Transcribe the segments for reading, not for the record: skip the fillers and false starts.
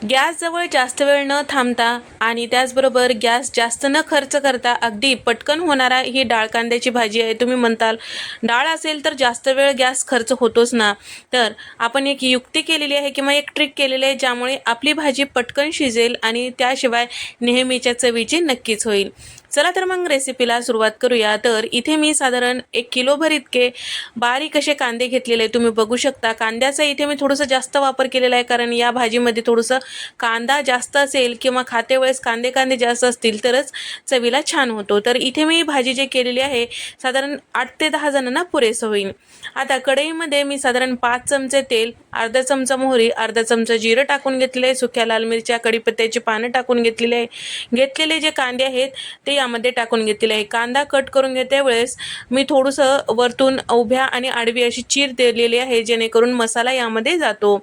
गॅसजवळ जास्त वेळ न थांबता आणि त्याचबरोबर गॅस जास्त न खर्च करता अगदी पटकन होणारा ही डाळ कांद्याची भाजी आहे। तुम्ही म्हणताल डाळ असेल तर जास्त वेळ गॅस खर्च होतोच ना, तर आपण एक युक्ती केलेली आहे किंवा एक ट्रिक केलेली आहे ज्यामुळे आपली भाजी पटकन शिजेल आणि त्याशिवाय नेहमीच्या चवीची नक्कीच होईल। चला तर मग रेसिपीला सुरुवात करूया। तर इथे मी साधारण 1 किलोभर इतके बारीक असे कांदे घेतलेले तुम्ही बघू शकता। कांद्याचा इथे मी थोडंसं जास्त वापर केलेला आहे कारण या भाजीमध्ये थोडंसं कांदा जास्त असेल किंवा खाते वेळेस कांदे जास्त असतील तरच चवीला छान होतो। तर इथे मी भाजी जे केलेली आहे साधारण 8 ते 10 जणांना पुरेसं होईल। आता कढईमध्ये मी साधारण 5 चमचे तेल, अर्धा चमचा मोहरी, अर्धा चमचा जिरं टाकून घेतले, सुक्या लाल मिरच्या, कढीपत्त्याची पानं टाकून घेतलेली आहे। घेतलेले जे कांदे आहेत ते यामध्ये टाकून घेतलेले आहे। कांदा कट करून घेते वेळेस मी थोडंसं वरतून उभ्या आणि आडवी अशी चीर दिलेली आहे जेणेकरून मसाला यामध्ये जातो।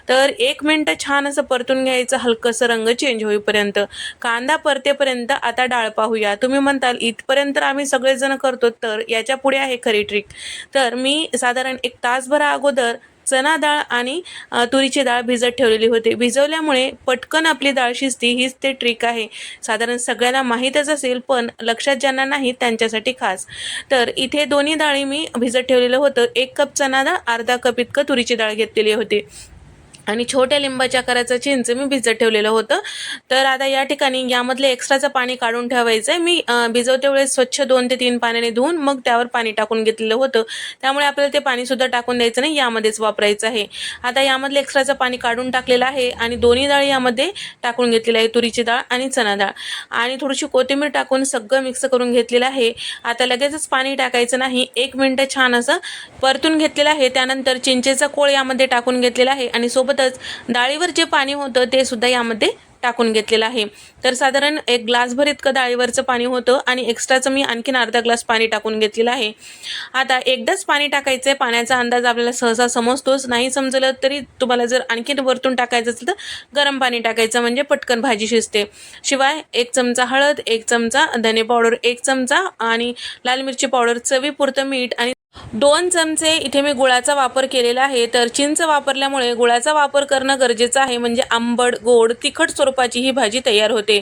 तर 1 मिनिट छान असं परतून घ्यायचं, हलकंसं रंग चेंज होईपर्यंत। कांदा परतेपर्यंत आता डाळ पाहूया। तुम्ही म्हणताल इथपर्यंत आम्ही सगळेजण करतो, तर याच्या पुढे आहे खरी ट्रिक। तर मी साधारण 1 तासभर अगोदर चना डाळ आणि तुरीची डाळ भिजत ठेवलेली होती। भिजवल्यामुळे पटकन आपली डाळ शिजते, हीच ते ट्रिक आहे। साधारण सगळ्यांना माहीतच असेल पण लक्षात ज्यांना नाही त्यांच्यासाठी खास। तर इथे दोन्ही डाळी मी भिजत ठेवलेलं होतं। 1 कप चना डाळ, अर्धा कप इतकं तुरीची डाळ घेतलेली होती आणि छोट्या लिंबाच्या आकाराचं चिंच मी भिजत ठेवलेलं होतं। तर आता या ठिकाणी यामधले एक्स्ट्राचं पाणी काढून ठेवायचं आहे। मी भिजवते वेळेस स्वच्छ 2 ते 3 पाण्याने धुवून मग त्यावर पाणी टाकून घेतलेलं होतं, त्यामुळे आपल्याला ते पाणीसुद्धा टाकून द्यायचं नाही, यामध्येच वापरायचं आहे। आता यामधलं एक्स्ट्राचं पाणी काढून टाकलेलं आहे आणि दोन्ही डाळी यामध्ये टाकून घेतलेलं आहे, तुरीची डाळ आणि चना डाळ, आणि थोडीशी कोथिंबीर टाकून सगळं मिक्स करून घेतलेलं आहे। आता लगेचच पाणी टाकायचं नाही, 1 मिनिट छान असं परतून घेतलेलं आहे। त्यानंतर चिंचेचा कोळ यामध्ये टाकून घेतलेला आहे आणि सोबतच डाळीवर जे पाणी होतं ते सुद्धा यामध्ये टाकून घेतलेलं आहे। तर साधारण 1 ग्लासभर इतकं डाळीवरचं पाणी होतं आणि एक्स्ट्राचं मी आणखीन अर्धा ग्लास पाणी टाकून घेतलेलं आहे। आता एकदाच पाणी टाकायचं आहे, पाण्याचा अंदाज आपल्याला सहसा समजतोच, नाही समजलं तरी तुम्हाला जर आणखीन वरतून टाकायचं असेल तर गरम पाणी टाकायचं म्हणजे पटकन भाजी शिजते। शिवाय 1 चमचा हळद, 1 चमचा धने पावडर, 1 चमचा आणि लाल मिरची पावडर, चवीपुरतं मीठ आणि 2 चमचे इथे मी गुळाचा वापर केलेला आहे। तर चिंच वापरल्यामुळे गुळाचा वापर करणं गरजेचं आहे, म्हणजे आंबट, गोड, तिखट स्वरूपाची ही भाजी तयार होते।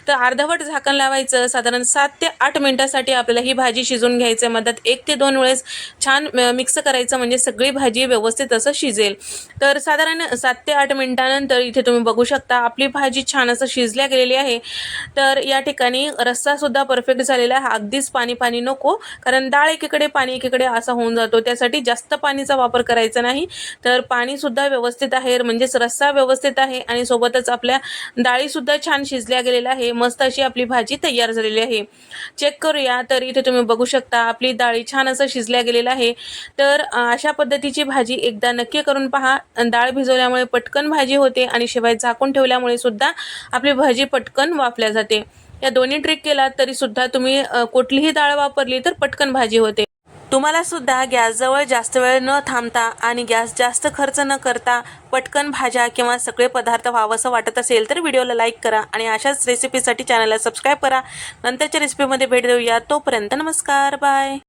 तर अर्धवट झाकण लावायचं, साधारण 7 ते 8 मिनिटांसाठी आपल्याला ही भाजी शिजवून घ्यायचं आहे। मध्यात 1 ते 2 वेळेस छान मिक्स करायचं म्हणजे सगळी भाजी व्यवस्थित असं शिजेल। तर साधारण 7 ते 8 मिनिटांनंतर इथे तुम्ही बघू शकता आपली भाजी छान असं शिजल्या गेलेली आहे। तर या ठिकाणी रस्सासुद्धा परफेक्ट झालेला आहे, अगदीच पाणी नको, कारण डाळ एकीकडे पाणी एकीकडे असा होऊन जातो, त्यासाठी जास्त पाणीचा वापर करायचा नाही। तर पाणी सुद्धा व्यवस्थित आहे, म्हणजेच रस्सा व्यवस्थित आहे आणि सोबतच आपल्या डाळी सुद्धा छान शिजल्या गेलेल्या आहे। मस्त अशी आपली भाजी तयार झालेली आहे। चेक करूया, तर इथे तुम्ही बघू शकता आपली डाळी छान असं शिजल्या गेलेलं आहे। तर अशा पद्धतीची भाजी एकदा नक्की करून पहा। डाळ भिजवल्यामुळे पटकन भाजी होते आणि शिवाय झाकून ठेवल्यामुळे सुद्धा आपली भाजी पटकन वाफल्या जाते। या दोन्ही ट्रिक केला तरी सुद्धा तुम्ही कुठलीही डाळ वापरली तर पटकन भाजी होते। तुम्हाला सुद्धा गॅसजवळ जास्त वेळ न थांबता आणि गॅस जास्त खर्च न करता पटकन भाज्या किंवा सगळे पदार्थ व्हावंसं वाटत असेल तर व्हिडिओला लाईक करा आणि अशाच रेसिपीसाठी चॅनलला सबस्क्राईब करा। नंतरच्या रेसिपीमध्ये भेट देऊया, तोपर्यंत नमस्कार, बाय।